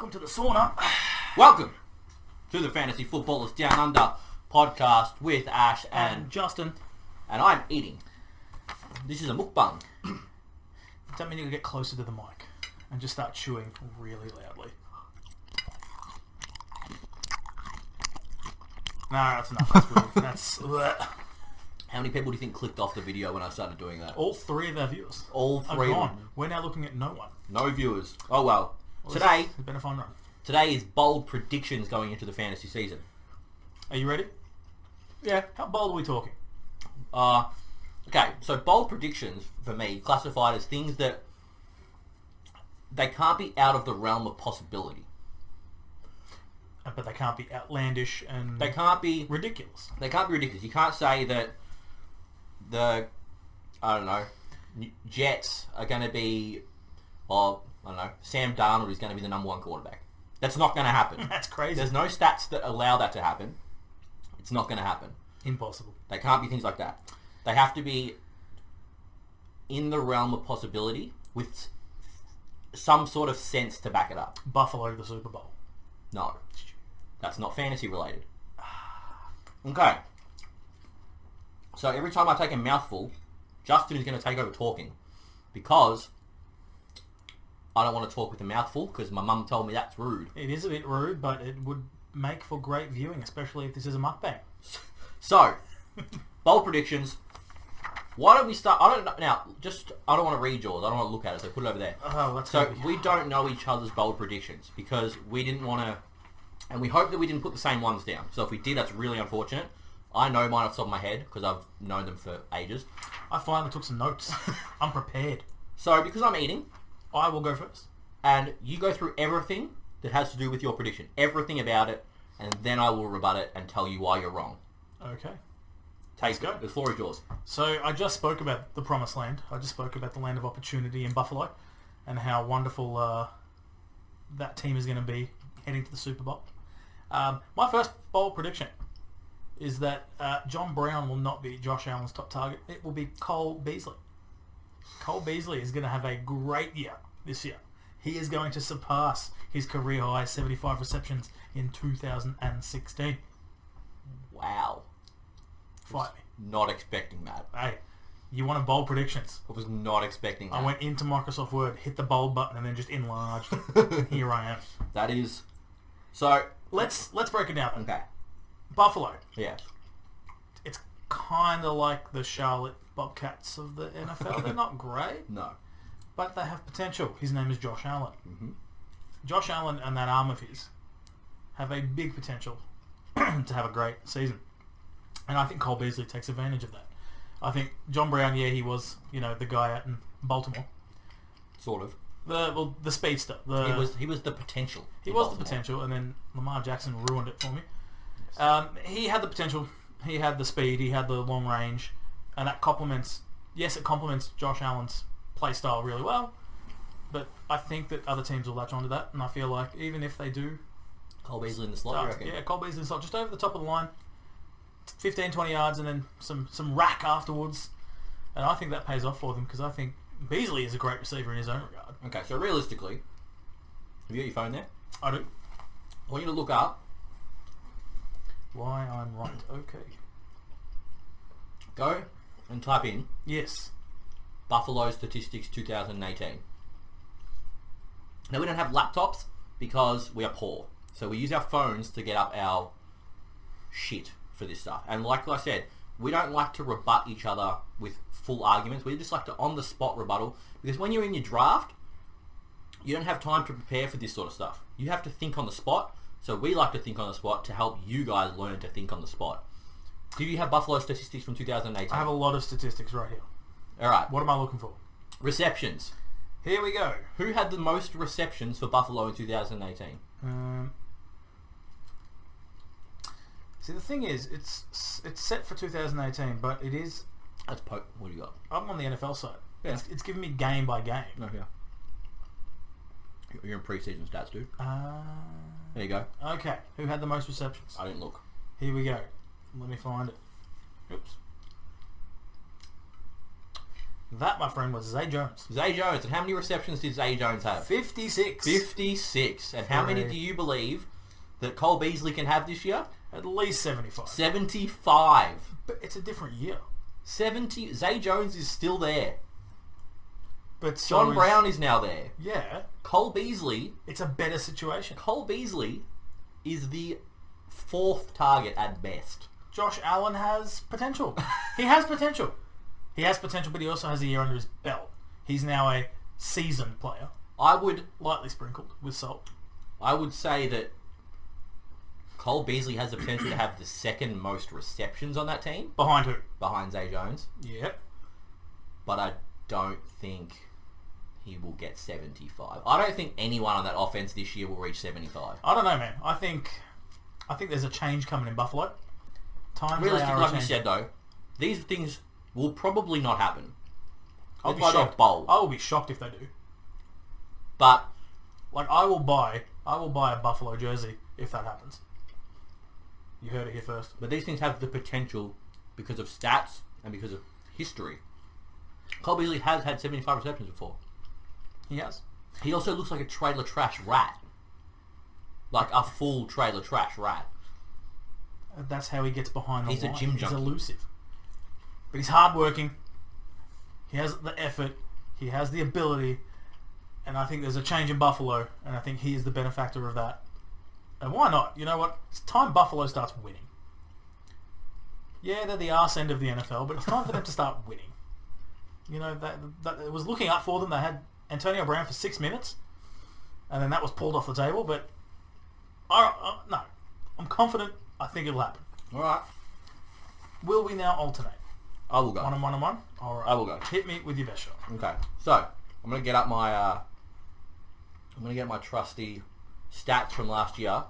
Welcome to the sauna. Welcome to the Fantasy Footballers Down Under podcast with Ash And Justin. and I'm eating. This is a mukbang. Does that mean you can get closer to the mic and just start chewing really loudly? No, that's enough. That's weird. That's... How many people do you think clicked off the video when I started doing that? All three of our viewers All are three of gone. them. We're now looking at no one. No viewers. Oh well. It's been a fun run. Today is bold predictions going into the fantasy season. Are you ready? Yeah. How bold are we talking? Okay, so bold predictions for me classified as things that they can't be out of the realm of possibility. But they can't be outlandish and They can't be ridiculous. They can't be ridiculous. You can't say that Jets are going to be, Sam Darnold is going to be the number one quarterback. That's not going to happen. That's crazy. There's no stats that allow that to happen. It's not going to happen. Impossible. They can't be things like that. They have to be in the realm of possibility with some sort of sense to back it up. Buffalo to the Super Bowl. No. That's not fantasy related. Okay. So every time I take a mouthful, Justin is going to take over talking because I don't want to talk with a mouthful because my mum told me that's rude. It is a bit rude, but it would make for great viewing, especially if this is a mukbang. So, bold predictions. Why don't we start? I don't know. Now, I don't want to read yours. I don't want to look at it, so put it over there. Oh, let's So, go. we don't know each other's bold predictions because we didn't want to, and we hope that we didn't put the same ones down. So if we did, that's really unfortunate. I know mine off the top of my head because I've known them for ages. I finally took some notes. I'm prepared. So, because I'm eating, I will go first. and you go through everything that has to do with your prediction. Everything about it, and then I will rebut it and tell you why you're wrong. Okay. Let's go. The floor is yours. So I just spoke about the Promised Land. I just spoke about the land of opportunity in Buffalo and how wonderful that team is going to be heading to the Super Bowl. My first bold prediction is that John Brown will not be Josh Allen's top target. It will be Cole Beasley. Cole Beasley is going to have a great year this year. He is going to surpass his career high 75 receptions in 2016. Wow. Fight me. Not expecting that. Hey, you wanted bold predictions. I was not expecting that. I went into Microsoft Word, hit the bold button, and then just enlarged it. And here I am. That is... So... Let's break it down. Okay. Buffalo. Yeah. It's kind of like the Charlotte Bobcats of the NFL. They're not great, No. but they have potential. His name is Josh Allen. Mm-hmm. Josh Allen and that arm of his have a big potential to have a great season. And I think Cole Beasley takes advantage of that. I think John Brown, he was, the guy out in Baltimore. Sort of. The speedster. He was the potential. He was the potential, and then Lamar Jackson ruined it for me. He had the potential. He had the speed. He had the long range, and that complements. Yes, it complements Josh Allen's play style really well. But I think that other teams will latch onto that, and I feel like even if they do, Cole Beasley in the slot, you reckon? yeah, Cole Beasley in the slot, just over the top of the line, 15, 20 yards, and then some rack afterwards, and I think that pays off for them because I think Beasley is a great receiver in his own regard. Okay, so realistically, have you got your phone there? I do. I want you to look up. Why I'm right. Okay. Go and type in Yes. Buffalo Statistics 2018. Now, we don't have laptops because we are poor. So we use our phones to get up our shit for this stuff. And like I said, we don't like to rebut each other with full arguments. We just like to on-the-spot rebuttal. Because when you're in your draft, you don't have time to prepare for this sort of stuff. You have to think on the spot. So we like to think on the spot to help you guys learn to think on the spot. Do you have Buffalo Statistics from 2018? I have a lot of statistics right here. All right. What am I looking for? Receptions. Here we go. Who had the most receptions for Buffalo in 2018? See, the thing is, it's set for 2018, but it is... What do you got? I'm on the NFL side. Yeah. It's giving me game by game. No, yeah. You're in preseason stats, dude. There you go. Okay. Who had the most receptions? I didn't look. Here we go. Let me find it. Oops. That, my friend, was Zay Jones. Zay Jones. And how many receptions did Zay Jones have? 56. 56. And how many do you believe that Cole Beasley can have this year? At least 75. 75. But it's a different year. 70. Zay Jones is still there. But John Brown is now there. Yeah. Cole Beasley. It's a better situation. Cole Beasley is the 4th target at best. Josh Allen has potential. He has potential. He has potential, but he also has a year under his belt. He's now a seasoned player. I would Lightly sprinkled with salt. I would say that Cole Beasley has the potential to have the 2nd most receptions on that team. Behind who? Behind Zay Jones. Yep. But I don't think he will get 75. I don't think anyone on that offense this year will reach 75. I don't know, man. I think there's a change coming in Buffalo. Realistically, like you said, though, these things will probably not happen. I'll be If I don't shocked. bowl. I will be shocked if they do. But Like, I will buy a Buffalo jersey if that happens. You heard it here first. But these things have the potential because of stats and because of history. Cole Beasley has had 75 receptions before. He has. He also looks like a trailer trash rat. Like a full trailer trash rat. That's how he gets behind the He's line. a gym He's junkie. elusive. But he's hardworking. He has the effort. He has the ability. And I think there's a change in Buffalo. And I think he is the benefactor of that. And why not? You know what? It's time Buffalo starts winning. Yeah, they're the arse end of the NFL, but it's time for them to start winning. You know, that it was looking up for them. They had Antonio Brown for 6 minutes. And then that was pulled off the table. But no. I'm confident. I think it'll happen. Alright. Will we now alternate? I will go. One and one and one? Alright. I will go. Hit me with your best shot. Okay. So, I'm going to get up my... I'm going to get my trusty stats from last year.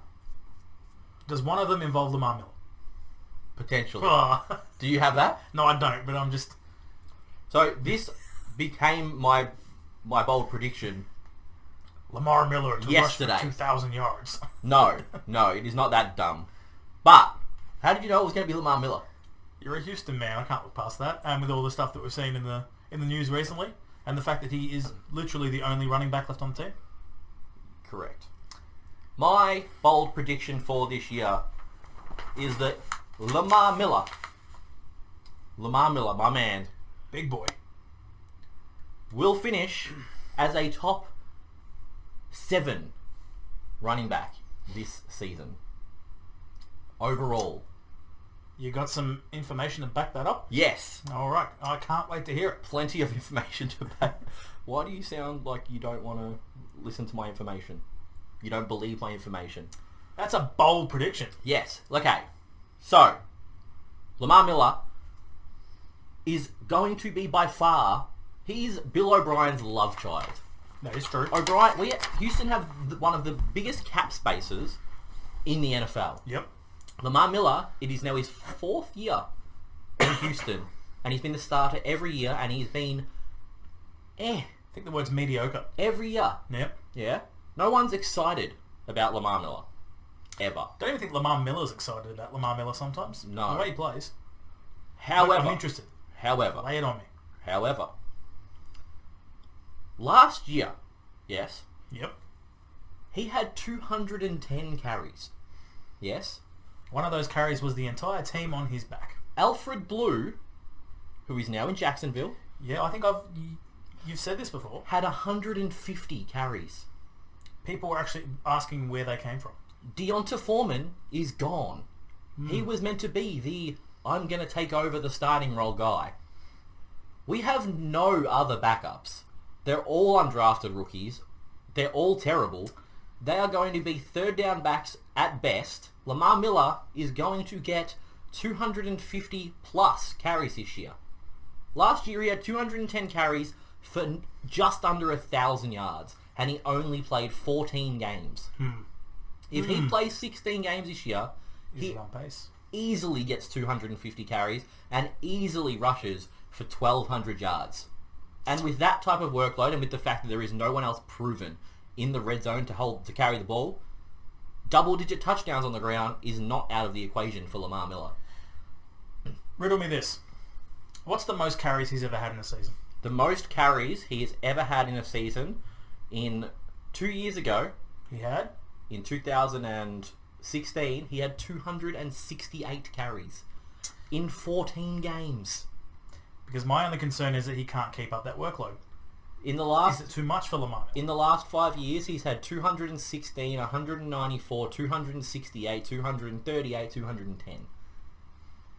Does one of them involve Lamar Miller? Potentially. Oh. Do you have that? No, I don't, but I'm just... So, this became my bold prediction. Lamar Miller to Yesterday. rush for 2,000 yards. No, it is not that dumb. But, how did you know it was going to be Lamar Miller? You're a Houston man. I can't look past that. And with all the stuff that we've seen in the news recently, and the fact that he is literally the only running back left on the team. Correct. My bold prediction for this year is that Lamar Miller, my man, Big boy. will finish as a top 7 running back this season. Overall. You got some information to back that up? Yes. Alright. I can't wait to hear it. Plenty of information to back. Why do you sound like you don't want to listen to my information? You don't believe my information? That's a bold prediction. Yes. Okay. So, Lamar Miller is going to be by far, he's Bill O'Brien's love child. That is true. Houston have one of the biggest cap spaces in the NFL. Yep. Lamar Miller, it is now his 4th year in Houston, and he's been the starter every year, and he's been, I think the word's mediocre. every year. Yep. Yeah? No one's excited about Lamar Miller. Ever. Don't even think Lamar Miller's excited about Lamar Miller sometimes. No. The way he plays. However, I'm interested. However, Lay it on me. last year, yes, Yep. he had 210 carries. Yes? One of those carries was the entire team on his back. Alfred Blue, who is now in Jacksonville, Yeah, I think you've said this before. had 150 carries. People were actually asking where they came from. Deonta Foreman is gone. He was meant to be the I'm going to take over the starting role guy. We have no other backups. They're all undrafted rookies. They're all terrible. They are going to be third down backs at best. Lamar Miller is going to get 250 plus carries this year. Last year he had 210 carries for just under 1,000 yards, and he only played 14 games. If he plays 16 games this year, He's on pace. easily gets 250 carries and easily rushes for 1,200 yards. And with that type of workload, and with the fact that there is no one else proven in the red zone to carry the ball, double-digit touchdowns on the ground is not out of the equation for Lamar Miller. Riddle me this. What's the most carries he's ever had in a season? The most carries he has ever had in a season in 2 years ago, He had? in 2016, he had 268 carries in 14 games. Because my only concern is that he can't keep up that workload. In the Is last it too much for Lamar Miller? in the last 5 years, he's had 216, 194, 268, 238, 210.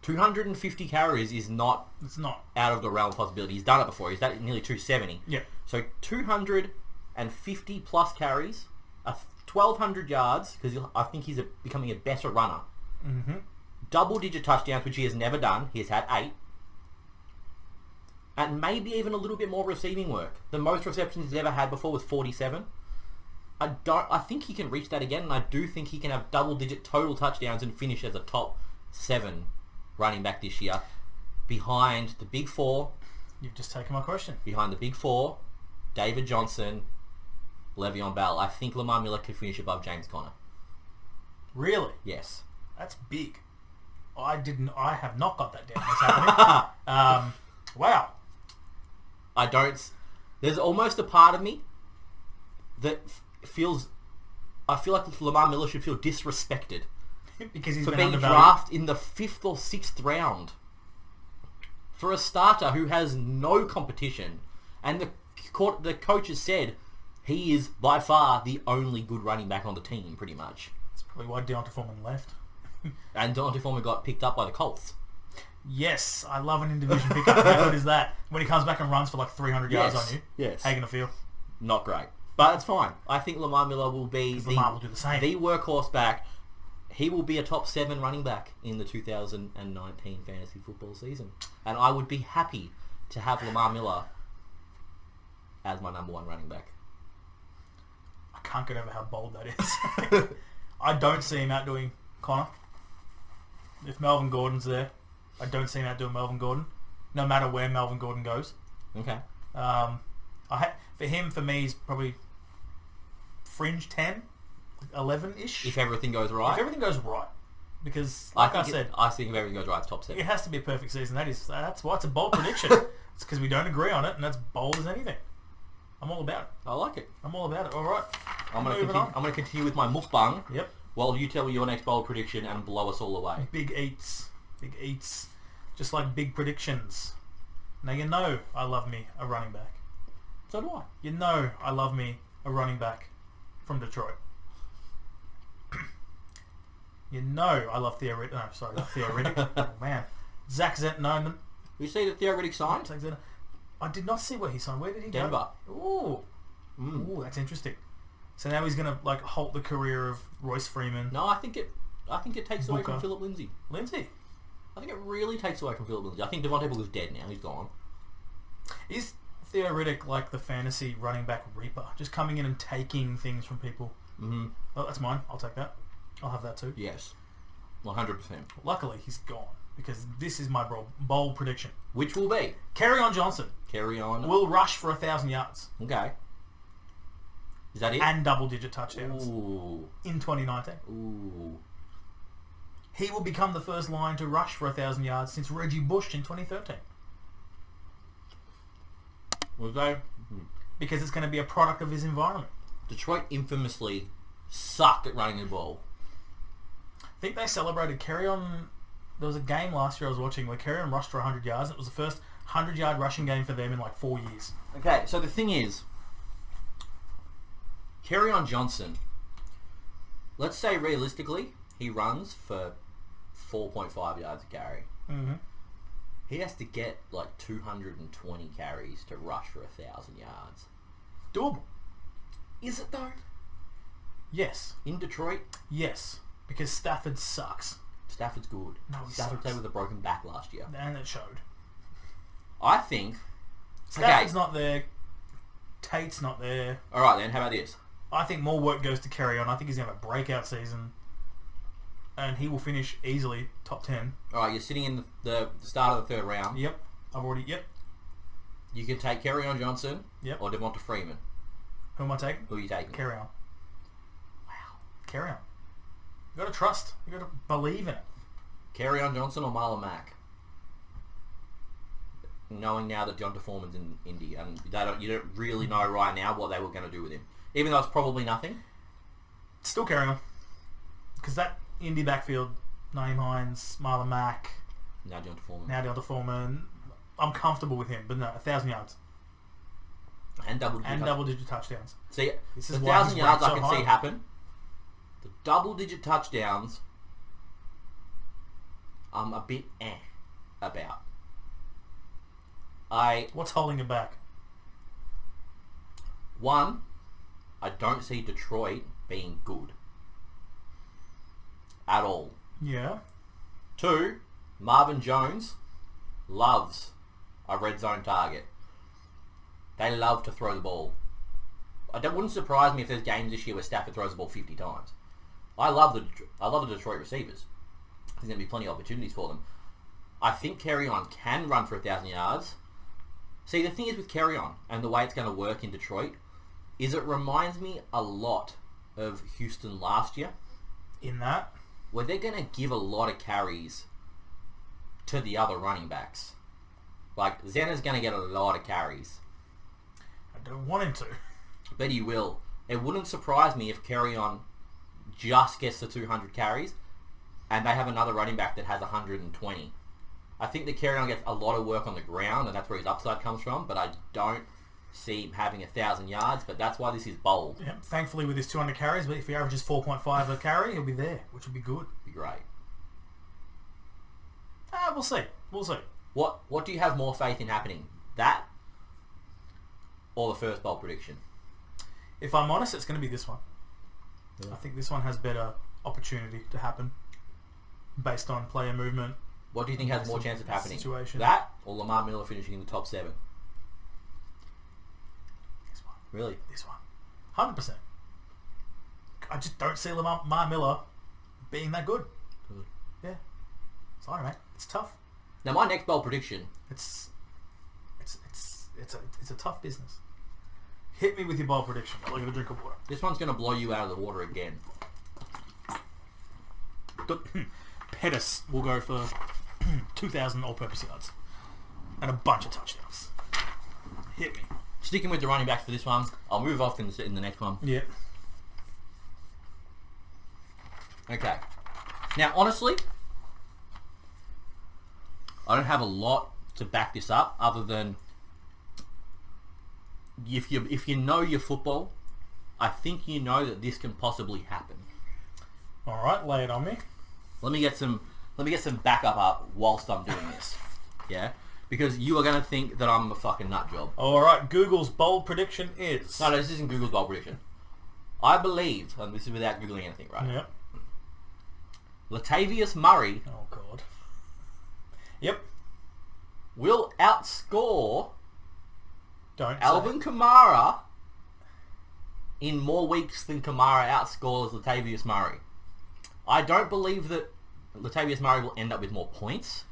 250 carries is not It's not. out of the realm of possibility. He's done it before. He's done it nearly 270. Yeah. So 250 plus carries, 1,200 yards, because I think he's becoming a better runner. Mm-hmm. Double-digit touchdowns, which he has never done. He has had 8. And maybe even a little bit more receiving work. The most receptions he's ever had before was 47. I think he can reach that again, and I do think he can have double-digit total touchdowns and finish as a top 7 running back this year, behind the big 4. You've just taken my question. Behind the big 4, David Johnson, Le'Veon Bell. I think Lamar Miller could finish above James Conner. Really? Yes. That's big. I have not got that down. What's happening? Wow. I don't... There's almost a part of me that feels... I feel like Lamar Miller should feel disrespected Because he's for been being undervalued. drafted in the 5th or 6th round for a starter who has no competition. And the coach has said he is by far the only good running back on the team, pretty much. That's probably why Deontay Foreman left. And Deontay Foreman got picked up by the Colts. Yes, I love an in-division pickup. How good is that? When he comes back and runs for like 300 yards Yes. on you. Yes. How you going to feel? Not great. But it's fine. I think Lamar Miller will be Lamar will do the same. the workhorse back. He will be a top 7 running back in the 2019 fantasy football season. And I would be happy to have Lamar Miller as my number 1 running back. I can't get over how bold that is. I don't see him outdoing Connor. If Melvin Gordon's there, I don't see him outdoing Melvin Gordon, no matter where Melvin Gordon goes. Okay. For me, he's probably fringe 10, 11-ish. If everything goes right. If everything goes right. Because, like I said, I think if everything goes right, it's top 7. it has to be a perfect season. That's why it's a bold prediction. It's because we don't agree on it, and that's bold as anything. I'm all about it. I like it. I'm all about it. All right. I'm going Moving on. to continue with my mukbang. Yep. While you tell me your next bold prediction and blow us all away. Big eats. Big eats. Just like big predictions. Now you know I love me a running back. So do I. You know I love me a running back from Detroit. You know I love Theoretic. No, sorry, not Theoretic. Oh, man. Zach Zenton. No, You see the theoretic sign? Zach Zenton. I did not see where he signed. Where did he Denver. go? Ooh. Ooh, that's interesting. So now he's going to like halt the career of Royce Freeman. No, I think it takes away from Booker. Philip Lindsay. Lindsay. I think it really takes away from Philip Lindsay. I think Devontae Booker's dead now. He's gone. Is Theoretic like the fantasy running back reaper? Just coming in and taking things from people? Mm-hmm. Oh, that's mine. I'll take that. I'll have that too. Yes. 100%. Luckily, he's gone. Because this is my bold prediction. Which will be? Kerryon Johnson Carry on. will rush for 1,000 yards Okay. Is that it? and double-digit touchdowns Ooh. in 2019. Ooh. He will become the first Lion to rush for 1,000 yards since Reggie Bush in 2013. Was they? Because it's going to be a product of his environment. Detroit infamously suck at running the ball. I think they celebrated Kerryon. There was a game last year I was watching where Kerryon rushed for 100 yards. And it was the first 100-yard rushing game for them in like 4 years. Okay, so the thing is, Kerryon Johnson, let's say realistically, he runs for 4.5 yards a carry. Mm-hmm. He has to get like 220 carries to rush for 1,000 yards. Doable. Is it though? Yes. In Detroit? Yes. Because Stafford sucks. Stafford's good. No, he Stafford sucks. played with a broken back last year. And it showed. I think... Stafford's not there. Tate's not there. Alright then, how about this? I think more work goes to Kerryon. I think he's going to have a breakout season. And he will finish easily top 10. Alright, you're sitting in the start of the 3rd round. Yep. I've already... Yep. You can take Kerryon Johnson Yep. or Devonta Freeman. Who am I taking? Who are you taking? Kerryon. Wow. Kerryon. You got to trust. You got to believe in it. Kerryon Johnson or Marlon Mack? knowing now that Deonta Foreman's in Indy, and you don't really know right now what they were going to do with him, even though it's probably nothing. Still carrying on. Because that Indy backfield, Naeem Hines, Marlon Mack, Now Deonta Foreman, I'm comfortable with him, but no, 1,000 yards. And double-digit touchdowns. See, This the is why 1,000 yards he's I ranked can so see high. happen. The double-digit touchdowns, I'm a bit about. What's holding it back? One, I don't see Detroit being good. At all. Yeah. Two, Marvin Jones loves a red zone target. They love to throw the ball. It wouldn't surprise me if there's games this year where Stafford throws the ball 50 times. I love the Detroit receivers. There's going to be plenty of opportunities for them. I think Kerryon can run for 1,000 yards. See, the thing is with Kerryon and the way it's going to work in Detroit is it reminds me a lot of Houston last year, In that. where they're going to give a lot of carries to the other running backs. Like, Zena's going to get a lot of carries. I don't want him to. But he will. It wouldn't surprise me if Kerryon just gets the 200 carries and they have another running back that has 120. I think that Kerryon gets a lot of work on the ground and that's where his upside comes from, but I don't see him having 1,000 yards, but that's why this is bold. Yeah, thankfully with his 200 carries, but if he averages 4.5 a carry, he'll be there, which would be good. Be great. We'll see. We'll see. What do you have more faith in happening? That or the first bold prediction? If I'm honest, it's going to be this one. Yeah. I think this one has better opportunity to happen based on player movement. What do you think has more chance of happening? Situation. That or Lamar Miller finishing in the top 7? This one. Really? This one. 100%. I just don't see Lamar Miller being that good. Good. Yeah. Sorry, mate. It's tough. Now my next bold prediction. It's a tough business. Hit me with your bold prediction. I'll get a drink of water. This one's going to blow you out of the water again. Pettis will go for 2,000 all-purpose yards and a bunch of touchdowns. Hit me. Sticking with the running backs for this one, I'll move off in the next one. Yeah. Okay. Now, honestly, I don't have a lot to back this up other than if you know your football, I think you know that this can possibly happen. All right, lay it on me. Let me get some backup up whilst I'm doing this. Yeah? Because you are going to think that I'm a fucking nut job. All right, Google's bold prediction is... No, this isn't Google's bold prediction. I believe, and this is without Googling anything, right? Yep. Latavius Murray Oh, God. Yep. will outscore Don't say Alvin Kamara in more weeks than Kamara outscores Latavius Murray. I don't believe that Latavius Murray will end up with more points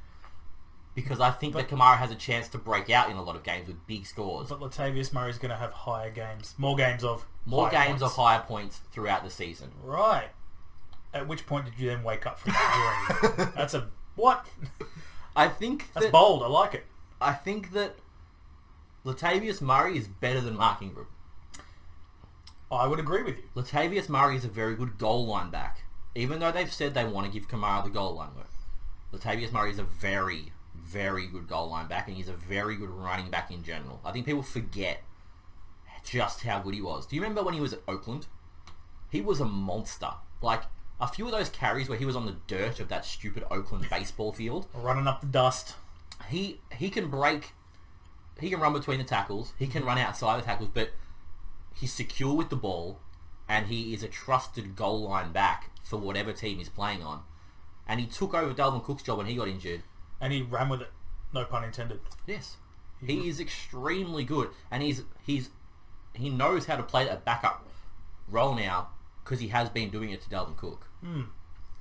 because I think that Kamara has a chance to break out in a lot of games with big scores. But Latavius Murray's going to have higher games. More games of Higher points throughout the season. Right. At which point did you then wake up from that dream? That's a... What? I think That's that bold. I like it. I think that Latavius Murray is better than Mark Ingram. I would agree with you. Latavius Murray is a very good goal line back. Even though they've said they want to give Kamara the goal line work. Latavius Murray is a very, very good goal line back, and he's a very good running back in general. I think people forget just how good he was. Do you remember when he was at Oakland? He was a monster. Like, a few of those carries where he was on the dirt of that stupid Oakland baseball field. Running up the dust. He can break... He can run between the tackles. He can run outside the tackles, but he's secure with the ball, and he is a trusted goal line back for whatever team he's playing on. And he took over Dalvin Cook's job when he got injured. And he ran with it. No pun intended. Yes. He is extremely good. And he knows how to play that backup role now because he has been doing it to Dalvin Cook.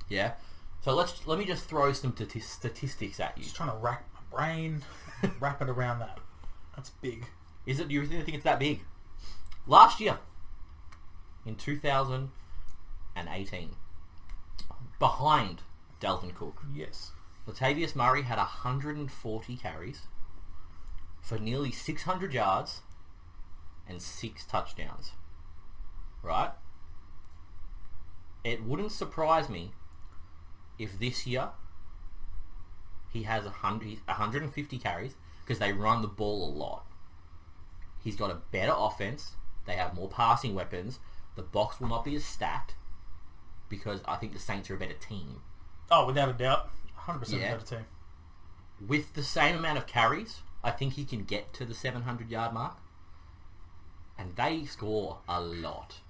Yeah? So let me just throw some statistics at you. Just trying to rack my brain. Wrap it around that. That's big. Do you really think it's that big? Last year, in 2018, behind Dalvin Cook, Yes. Latavius Murray had 140 carries, for nearly 600 yards and 6 touchdowns. Right? It wouldn't surprise me if this year he has 150 carries because they run the ball a lot. He's got a better offense. They have more passing weapons. The box will not be as stacked because I think the Saints are a better team. Oh, without a doubt. 100% Yeah. a better team. With the same amount of carries, I think he can get to the 700-yard mark. And they score a lot.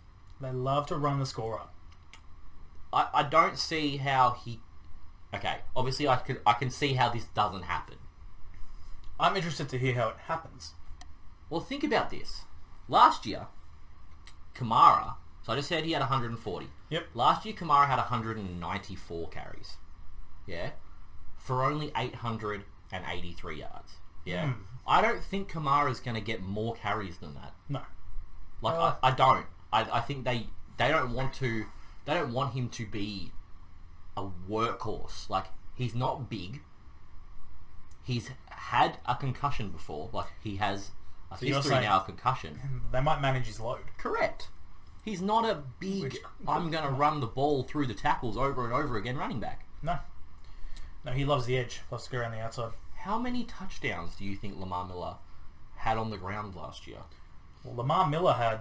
They love to run the score up. I don't see how he... Okay, obviously I can see how this doesn't happen. I'm interested to hear how it happens. Well, think about this. Last year, Kamara... So I just said he had 140. Yep. Last year, Kamara had 194 carries. Yeah? For only 883 yards. Yeah? I don't think Kamara's going to get more carries than that. No. Like, I don't. I think they don't want to... They don't want him to be a workhorse. Like, he's not big. He's had a concussion before. Like, he has a history now of concussion. They might manage his load. Correct. He's not a big, I'm going to run the ball through the tackles over and over again running back. No. No, he loves the edge. Loves to go around the outside. How many touchdowns do you think Lamar Miller had on the ground last year? Well, Lamar Miller had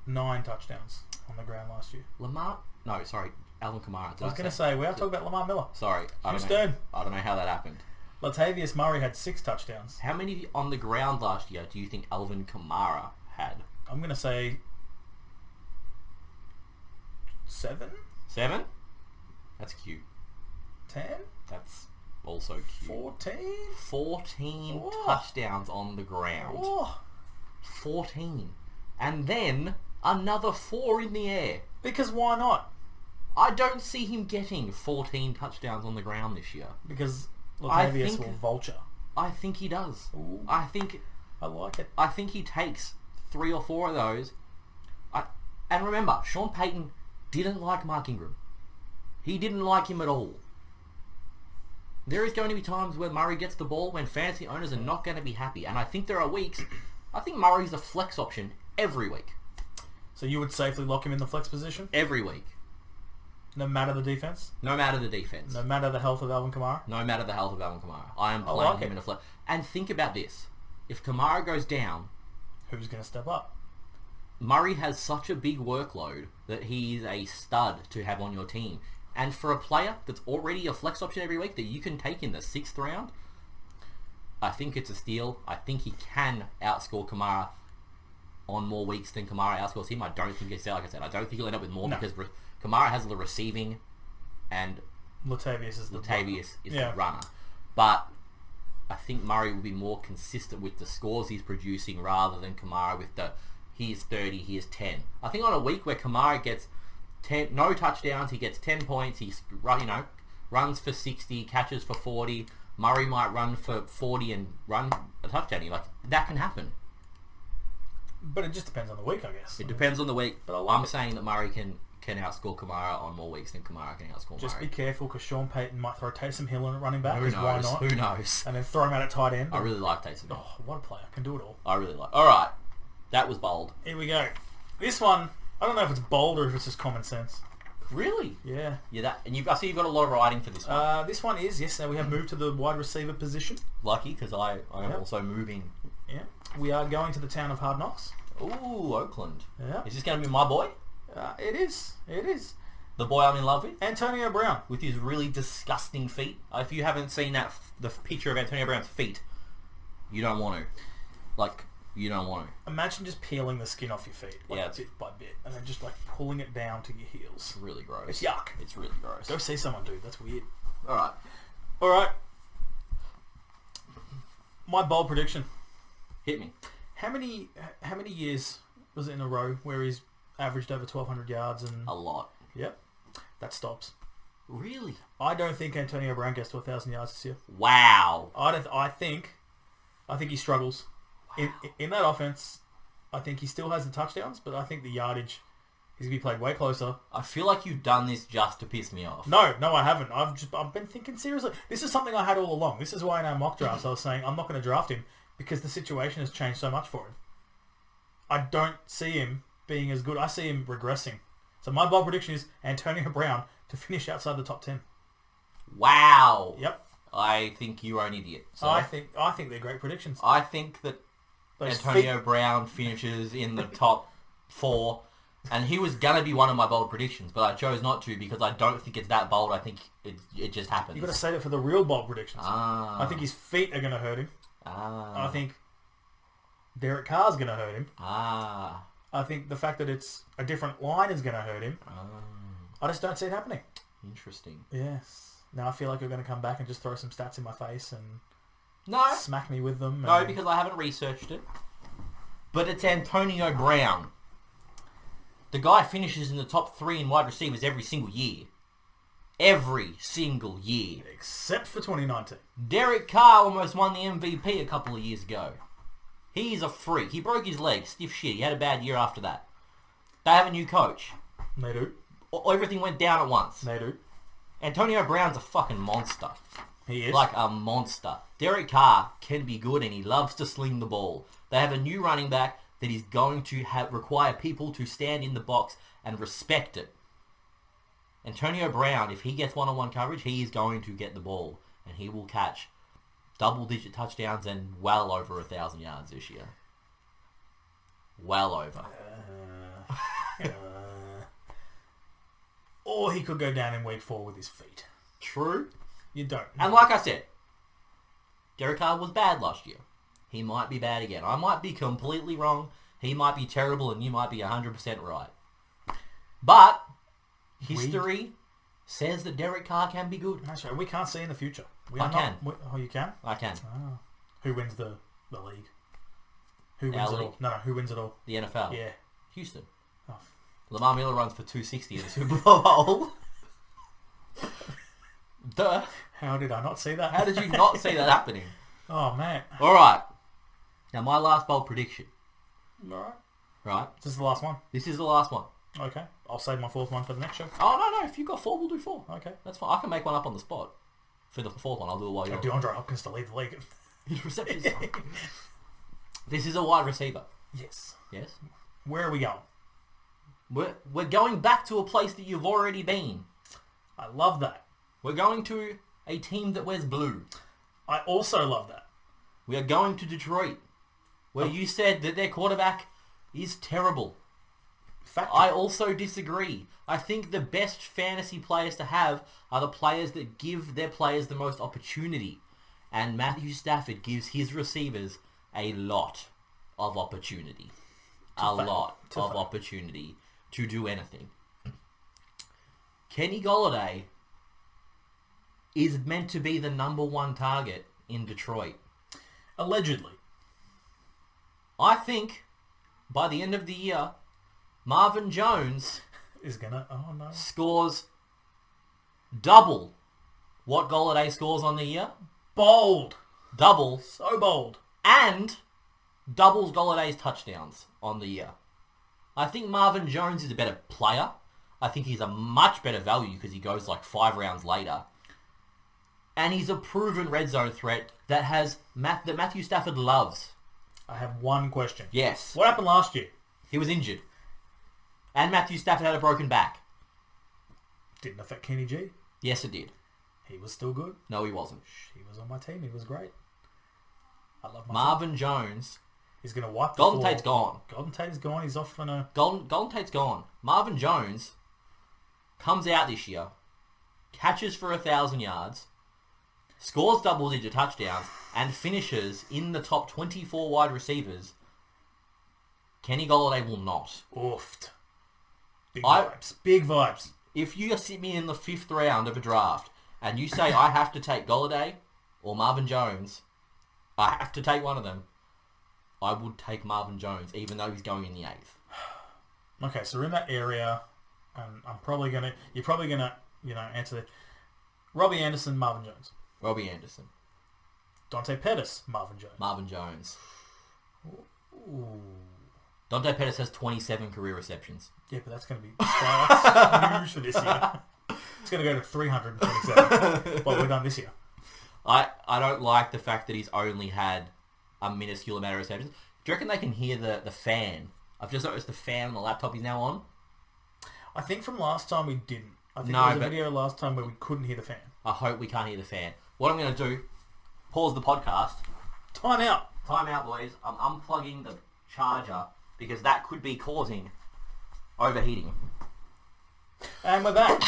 9 touchdowns on the ground last year. Alvin Kamara. I was going to say, we are talking about Lamar Miller. Sorry, I don't know how that happened. Latavius Murray had 6 touchdowns. How many on the ground last year do you think Alvin Kamara had? I'm going to say 7? 7? That's cute. 10? That's also cute. 14? 14 touchdowns on the ground. Oh. 14. And then another 4 in the air. Because why not? I don't see him getting 14 touchdowns on the ground this year. Because Latavius will vulture. I think he does. Ooh. I like it. I think he takes 3 or 4 of those. And remember, Sean Payton didn't like Mark Ingram. He didn't like him at all. There is going to be times where Murray gets the ball when fantasy owners are not going to be happy. And I think there are weeks... I think Murray's a flex option every week. So you would safely lock him in the flex position? Every week. No matter the defense? No matter the defense. No matter the health of Alvin Kamara? No matter the health of Alvin Kamara. I am playing him in a flex. And think about this. If Kamara goes down... Who's going to step up? Murray has such a big workload that he's a stud to have on your team. And for a player that's already a flex option every week that you can take in the 6th round, I think it's a steal. I think he can outscore Kamara on more weeks than Kamara outscores him. I don't think it's like I said. I don't think he'll end up with more because Kamara has the receiving and Latavius is the runner. But I think Murray will be more consistent with the scores he's producing rather than Kamara with the here's 30, here's 10. I think on a week where Kamara gets 10, no touchdowns, he gets 10 points, he's runs for 60, catches for 40. Murray might run for 40 and run a touchdown. Like that can happen. But it just depends on the week, I guess. It depends on the week. But I'm saying that Murray can outscore Kamara on more weeks than Kamara can outscore Murray. Just be careful because Sean Payton might throw Taysom Hill in at running back. Who knows? Why not? Who knows? And then throw him out at tight end. I really like Taysom Hill. Oh, what a player. Can do it all. I really like. All right. That was bold. Here we go. This one, I don't know if it's bold or if it's just common sense. Really? Yeah. Yeah. I see you've got a lot of writing for this one. This one is, yes, now we have moved to the wide receiver position. Lucky, because I am also moving. Yeah. We are going to the town of Hard Knocks. Ooh, Oakland. Yeah. Is this going to be my boy? It is. It is. The boy I'm in love with? Antonio Brown. With his really disgusting feet. If you haven't seen the picture of Antonio Brown's feet, you don't want to. You don't want to. Imagine just peeling the skin off your feet, bit by bit, and then just pulling it down to your heels. It's really gross. It's yuck. It's really gross. Go see someone, dude. That's weird. All right. My bold prediction. Hit me. How many years was it in a row where he's averaged over 1,200 yards and a lot? Yep. That stops. Really? I don't think Antonio Brown gets to 1,000 yards this year. Wow. I think he struggles. Wow. In that offense. I think he still has the touchdowns, but I think the yardage is going to be played way closer. I feel like you've done this just to piss me off. No, I haven't. I've been thinking seriously. This is something I had all along. This is why in our mock drafts I was saying I'm not going to draft him because the situation has changed so much for him. I don't see him being as good. I see him regressing. So my bold prediction is Antonio Brown to finish outside the top 10. Wow. Yep. I think you're an idiot. So I think they're great predictions. I think that Those Antonio Brown finishes in the top 4, and he was going to be one of my bold predictions, but I chose not to because I don't think it's that bold. I think it just happens. You've got to say that for the real bold predictions. Ah. I think his feet are going to hurt him. Ah. I think Derek Carr's going to hurt him. Ah. I think the fact that it's a different line is going to hurt him. I just don't see it happening. Interesting. Yes. Now I feel like you're going to come back and just throw some stats in my face and No. smack me with them. No, because I haven't researched it. But it's Antonio Brown. The guy finishes in the top 3 in wide receivers every single year. Every single year. Except for 2019. Derek Carr almost won the MVP a couple of years ago. He's a freak. He broke his leg. Stiff shit. He had a bad year after that. They have a new coach. They do. Everything went down at once. They do. Antonio Brown's a fucking monster. He is. Like a monster. Derek Carr can be good and he loves to sling the ball. They have a new running back that is going to require people to stand in the box and respect it. Antonio Brown, if he gets one-on-one coverage, he is going to get the ball and he will catch double-digit touchdowns and well over 1,000 yards this year. Well over. Or he could go down in week 4 with his feet. True. You don't. And like I said, Derek Carr was bad last year. He might be bad again. I might be completely wrong. He might be terrible and you might be 100% right. But history says that Derek Carr can be good. That's right. We can't see in the future. I can. Oh, you can? I can. Oh. Who wins the league? Who wins Our it league? all? No, who wins it all? The NFL. Yeah. Houston. Oh. Lamar Miller runs for 260 in the Super Bowl. Duh. How did I not see that? How did you not see that happening? Oh, man. Alright. Now my last bold prediction. Alright. Right. This is the last one. This is the last one. Okay. I'll save my 4th one for the next show. Oh, no. If you've got 4, we'll do 4. Okay. That's fine. I can make one up on the spot. For the 4th one, I'll do it while you're... DeAndre Hopkins to lead the league. His receptions. This is a wide receiver. Yes. Yes? Where are we going? We're going back to a place that you've already been. I love that. We're going to a team that wears blue. I also love that. We are going to Detroit, where you said that their quarterback is terrible. Factory. I also disagree. I think the best fantasy players to have are the players that give their players the most opportunity. And Matthew Stafford gives his receivers a lot of opportunity. Opportunity to do anything. Kenny Golladay is meant to be the number 1 target in Detroit. Allegedly. I think by the end of the year, Marvin Jones Is gonna... Oh, no. scores double what Golladay scores on the year. Bold. Double. So bold. And doubles Galladay's touchdowns on the year. I think Marvin Jones is a better player. I think he's a much better value because he goes like 5 rounds later. And he's a proven red zone threat that that Matthew Stafford loves. I have one question. Yes. What happened last year? He was injured. And Matthew Stafford had a broken back. Didn't affect Kenny G. Yes, it did. He was still good. No, he wasn't. He was on my team. He was great. I love my Marvin Jones. He's going to wipe the Golden floor. Tate's gone. Golden Tate is gone. He's off on a... Golden Tate's gone. Marvin Jones comes out this year, catches for 1,000 yards, scores double-digit touchdowns, and finishes in the top 24 wide receivers. Kenny Golladay will not. Oofed. Big vibes. Big vibes. If you sit me in the 5th round of a draft and you say I have to take Golladay or Marvin Jones, I have to take one of them, I would take Marvin Jones even though he's going in the 8th. Okay, so we're in that area, and I'm probably going to... You're probably going to, answer the... Robbie Anderson, Marvin Jones. Robbie Anderson. Dante Pettis, Marvin Jones. Marvin Jones. Ooh. Dante Pettis has 27 career receptions. Yeah, but that's going to be... That's huge for this year. It's going to go to 327. Well, we're done this year. I don't like the fact that he's only had a minuscule amount of receptions. Do you reckon they can hear the fan? I've just noticed the fan on the laptop is now on. I think from last time we didn't. I think No, there was a but- video last time where we couldn't hear the fan. I hope we can't hear the fan. What I'm going to do, pause the podcast. Time out. Time out, boys. I'm unplugging the charger because that could be causing overheating. And we're back.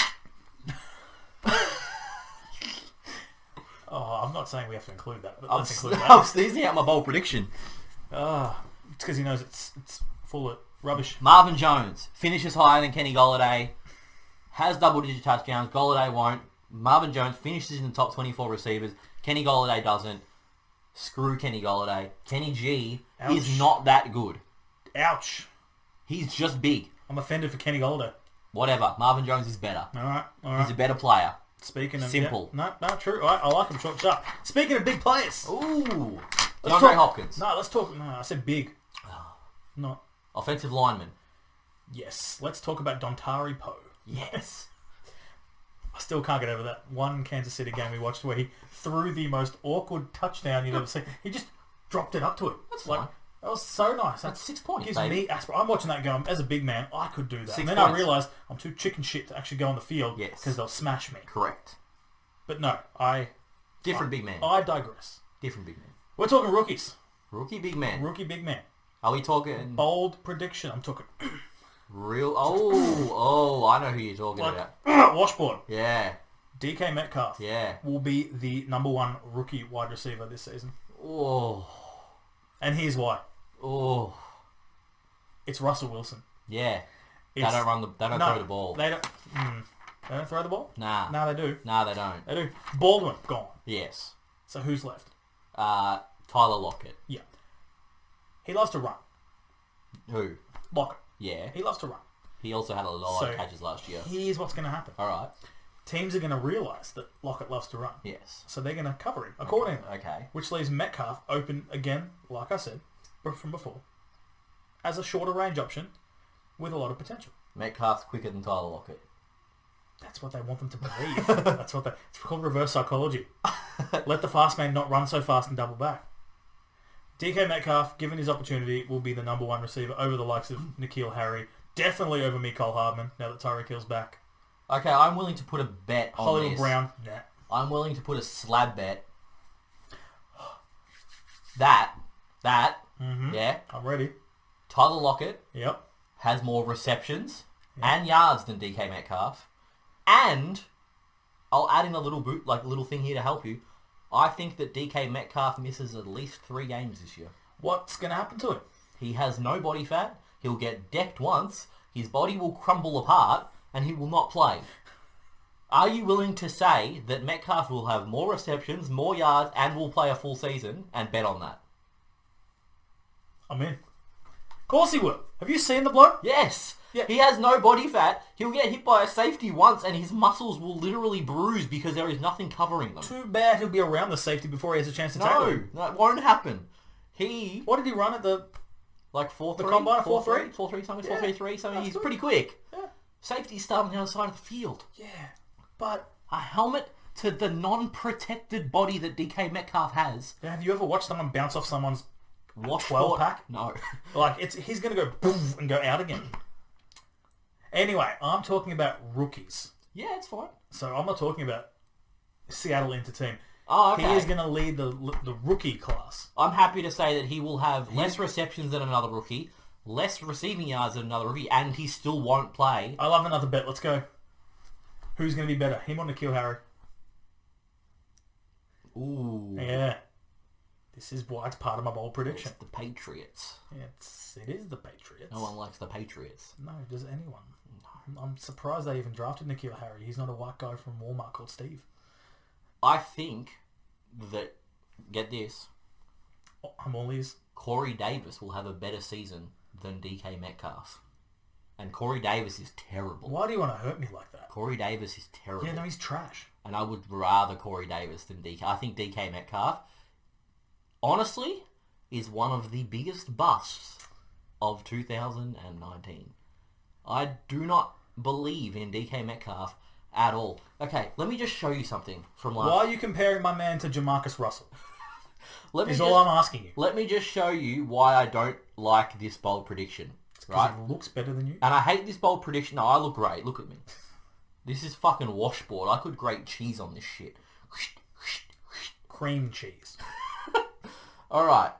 Oh, I'm not saying we have to include that, but let's include I'm that. sneezing out my bold prediction. It's because he knows it's full of rubbish. Marvin Jones finishes higher than Kenny Golladay. Has double-digit touchdowns. Golladay won't. Marvin Jones finishes in the top 24 receivers. Kenny Golladay doesn't. Screw Kenny Golladay. Kenny G Ouch. is not that good. Ouch. He's just big. I'm offended for Kenny Golladay. Whatever. Marvin Jones is better. All right. He's a better player. Speaking of... Simple. Yeah, no, true. All right, I like him short and sharp. Speaking of big players. Ooh. Let's DeAndre talk- Hopkins. No, let's talk... No, I said big. Not... Offensive lineman. Yes. Let's talk about Dontari Poe. Yes. I still can't get over that one Kansas City game we watched where he threw the most awkward touchdown you'd ever seen. He just dropped it up to it. That's like, fine. That was so nice. That's 6 points, Gives baby. me I'm watching that going, as a big man, I could do that. 6 And then points. I realised I'm too chicken shit to actually go on the field Yes. because they'll smash me. Correct. But no, Different big man. I digress. Different big man. We're talking rookies. Rookie big man. Rookie big man. Are we talking Bold prediction. I'm talking real? Oh, I know who you're talking like about. washboard. Yeah. DK Metcalf Yeah. will be the number one rookie wide receiver this season. Oh. And here's why. Oh. It's Russell Wilson. Yeah. They It's- don't throw the ball. They don't. They don't throw the ball? Nah. No, they do. Nah, they don't. They do. Baldwin, gone. Yes. So who's left? Tyler Lockett. Yeah. He loves to run. Who? Lockett. Yeah. He loves to run. He also had a lot of catches last year. Here's what's going to happen. All right. Teams are going to realise that Lockett loves to run. Yes. So they're going to cover him accordingly. Okay. Which leaves Metcalf open again, like I said from before, as a shorter range option with a lot of potential. Metcalf's quicker than Tyler Lockett. That's what they want them to believe. It's called reverse psychology. Let the fast man not run so fast and double back. DK Metcalf, given his opportunity, will be the number one receiver over the likes of N'Keal Harry. Definitely over Mecole Hardman, now that Tyreek Hill's back. Okay, I'm willing to put a bet on Hollywood this. Brown, nah. I'm willing to put a slab bet. That, yeah, I'm ready. Tyler Lockett Yep. has more receptions and yards than DK Metcalf. And I'll add in a little thing here to help you. I think that DK Metcalf misses at least 3 games this year. What's going to happen to him? He has no body fat. He'll get decked once. His body will crumble apart, and he will not play. Are you willing to say that Metcalf will have more receptions, more yards, and will play a full season, and bet on that? I'm in. Of course he will. Have you seen the bloke? Yes. Yeah. He has no body fat. He'll get hit by a safety once, and his muscles will literally bruise because there is nothing covering them. Too bad he'll be around the safety before he has a chance to tackle No, him. that won't happen. What did he run at the... Like 4-3? The combine, 4.3? 4.3 something, Yeah, 4.33 something. that's He's good. pretty quick. Yeah. Safety starting on the other side of the field. Yeah. But A helmet to the non-protected body that DK Metcalf has. have you ever watched someone bounce off someone's Watch 12 pack? No. Like, he's going to go boom and go out again. Anyway, I'm talking about rookies. Yeah, it's fine. So I'm not talking about Seattle into team. Oh, okay. He is going to lead the rookie class. I'm happy to say that he will have less receptions than another rookie, less receiving yards than another rookie, and he still won't play. I love another bet. Let's go. Who's going to be better, him or N'Keal Harry? Ooh. Yeah. This is why it's part of my bold prediction. It's the Patriots. It is the Patriots. No one likes the Patriots. No, does anyone? I'm surprised they even drafted N'Keal Harry. He's not a white guy from Walmart called Steve. I think that, get this, Oh, I'm all ears. Corey Davis will have a better season than DK Metcalf. And Corey Davis is terrible. Why do you want to hurt me like that? Corey Davis is terrible. Yeah, no, he's trash. And I would rather Corey Davis than DK. I think DK Metcalf, honestly, is one of the biggest busts of 2019. I do not believe in DK Metcalf at all. Okay, let me just show you something from last... Why are you comparing my man to Jamarcus Russell? Is all I'm asking you. Let me just show you why I don't like this bold prediction. Right? It looks better than you. And I hate this bold prediction. No, I look great. Look at me. This is fucking washboard. I could grate cheese on this shit. Cream cheese. Alright,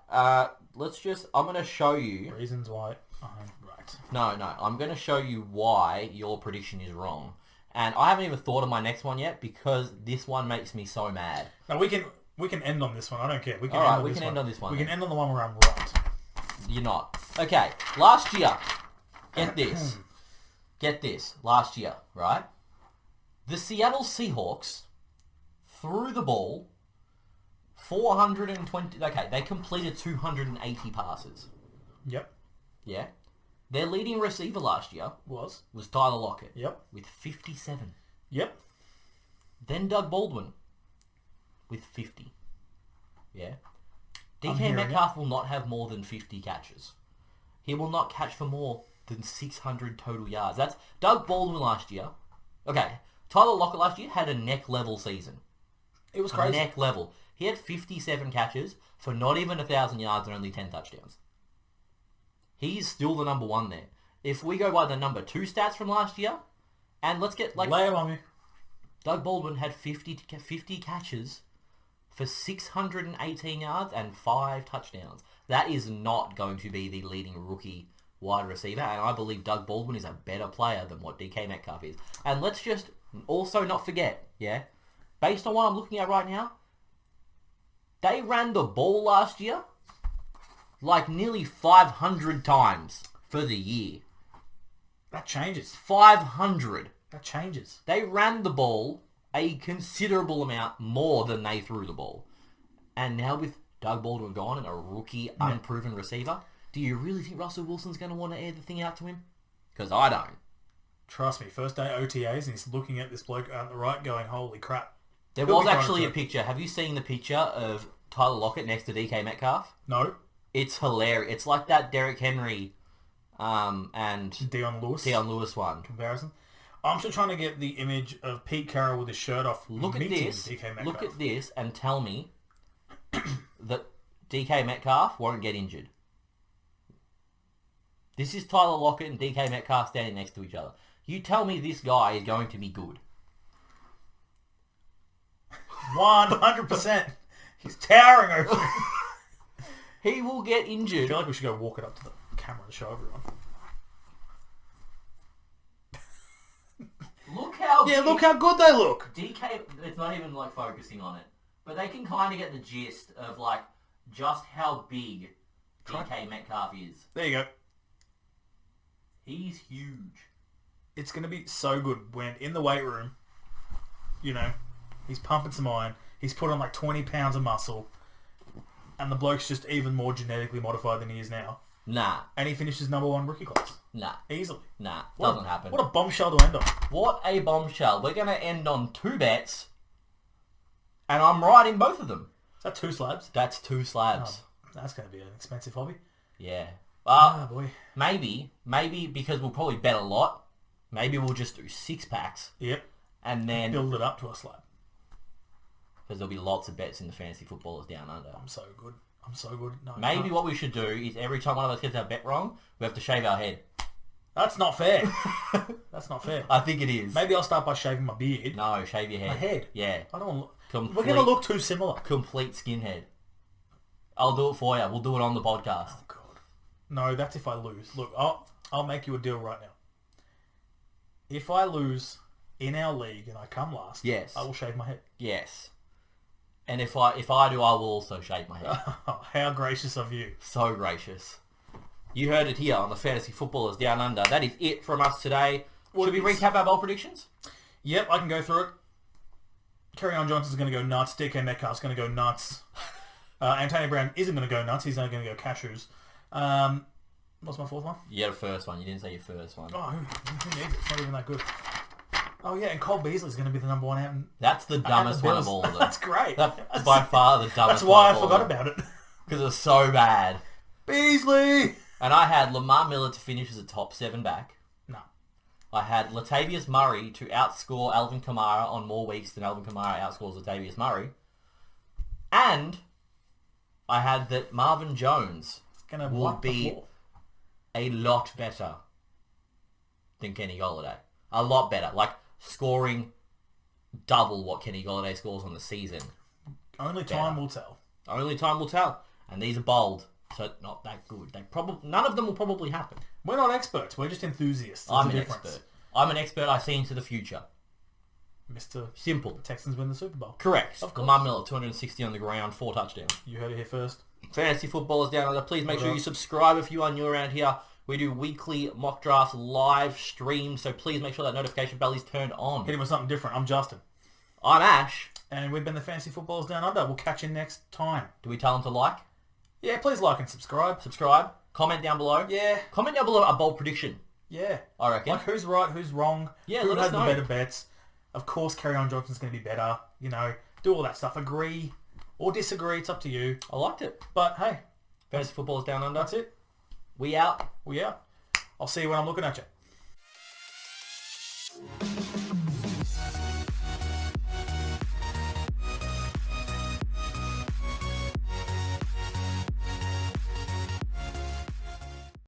let's just... I'm going to show you... Reasons why I'm right. No. I'm going to show you why your prediction is wrong. And I haven't even thought of my next one yet because this one makes me so mad. Now we can end on this one. I don't care. We can Alright, end on we this can one. end on this one. We then. can end on the one where I'm right. You're not. Okay, last year. Get this. Get this. Last year, right? The Seattle Seahawks threw the ball 420... Okay, they completed 280 passes. Yep. Yeah? Their leading receiver last year was Tyler Lockett. Yep. With 57. Yep. Then Doug Baldwin with 50. Yeah? DK hearing Metcalf will not have more than 50 catches. He will not catch for more than 600 total yards. That's Doug Baldwin last year. Okay, Tyler Lockett last year had a neck-level season. It was crazy. Neck level. He had 57 catches for not even 1,000 yards and only 10 touchdowns. He's still the number one there. If we go by the number 2 stats from last year, and let's get like... Lay it on me. Doug Baldwin had 50 catches for 618 yards and 5 touchdowns. That is not going to be the leading rookie wide receiver, and I believe Doug Baldwin is a better player than what DK Metcalf is. And let's just also not forget, yeah, based on what I'm looking at right now, they ran the ball last year like nearly 500 times for the year. That changes. 500. That changes. They ran the ball a considerable amount more than they threw the ball. And now with Doug Baldwin gone and a rookie, unproven receiver, do you really think Russell Wilson's going to want to air the thing out to him? Because I don't. Trust me, first day OTAs, and he's looking at this bloke on the right going, holy crap. There He'll was be throwing actually it a through. picture. Have you seen the picture of Tyler Lockett next to DK Metcalf? No. It's hilarious. It's like that Derrick Henry and Deion Lewis one. comparison. I'm still trying to get the image of Pete Carroll with his shirt off. Look at meeting this. DK Metcalf. Look at this and tell me that DK Metcalf won't get injured. This is Tyler Lockett and DK Metcalf standing next to each other. You tell me this guy is going to be good. 100%. He's towering over me. He will get I injured. feel like we should go walk it up to the camera to show everyone. Look how Yeah, look how good they look. DK, it's not even like focusing on it, but they can kind of get the gist of like just how big DK Metcalf is. There you go. He's huge. It's going to be so good when in the weight room, you know, he's pumping some iron, he's put on like 20 pounds of muscle, and the bloke's just even more genetically modified than he is now. Nah, And he finishes number 1 rookie class. nah, Easily. nah. What Doesn't happen. What a bombshell to end on. What a bombshell. We're going to end on 2 bets, and I'm right in both of them. Is that 2 slabs? That's 2 slabs. Oh, that's going to be an expensive hobby. Yeah. Oh, boy. Maybe because we'll probably bet a lot. Maybe we'll just do 6 packs, Yep. and then Build it up to a slab. because there'll be lots of bets in the fantasy footballers down under. I'm so good. I'm so good. No, Maybe what we should do is every time one of us gets our bet wrong, we have to shave our head. That's not fair. That's not fair. I think it is. Maybe I'll start by shaving my beard. No, shave your head. My head? Yeah. I don't look... Complete, We're going to look too similar. complete skinhead. I'll do it for you. We'll do it on the podcast. Oh, God. No, that's if I lose. Look, I'll make you a deal right now. If I lose in our league and I come last, Yes. I will shave my head. Yes. And if I do, I will also shave my head. Oh, how gracious of you. So gracious. You heard it here on the Fantasy Footballers Down Under. That is it from us today. Should we recap our bowl predictions? Yep, I can go through it. Kerryon Johnson's going to go nuts. DK Metcalf's going to go nuts. Antonio Brown isn't going to go nuts. He's only going to go cashews. What's my 4th one? You had a first one. You didn't say your first one. Oh, who needs it? It's not even that good. Oh, yeah, and Cole Beasley's going to be the number 1 out in... That's the dumbest one of Bills. all of them. That's great. That's by far the dumbest That's why I one of all forgot of them. about it. Because it was so bad. Beasley! And I had Lamar Miller to finish as a top 7 back. No. I had Latavius Murray to outscore Alvin Kamara on more weeks than Alvin Kamara outscores Latavius Murray. And I had that Marvin Jones Gonna will wipe the be floor. a lot better than Kenny Golladay. A lot better. Like, scoring double what Kenny Golladay scores on the season. Only time will tell. Only time will tell. And these are bold, so not that good. None of them will probably happen. We're not experts. We're just enthusiasts. There's I'm a an difference. expert. I'm an expert. I see into the future. Mr. Simple. Texans win the Super Bowl. Correct. Of course. Lamar Miller, 260 on the ground, 4 touchdowns. You heard it here first. Fantasy footballers down under. Please make sure you subscribe if you are new around here. We do weekly mock drafts live streams, so please make sure that notification bell is turned on. Hit him with something different. I'm Justin. I'm Ash. And we've been the Fantasy Footballers Down Under. We'll catch you next time. Do we tell them to like? Yeah, please like and subscribe. Subscribe. Comment down below. Yeah. Comment down below a bold prediction. Yeah. I reckon. Like, who's right, who's wrong, Yeah, who let us has the know. better bets. Of course, Carry On Johnson's going to be better. You know, do all that stuff. Agree or disagree. It's up to you. I liked it. But, hey, Fantasy footballers down under. that's it. We out. We out. I'll see you when I'm looking at you.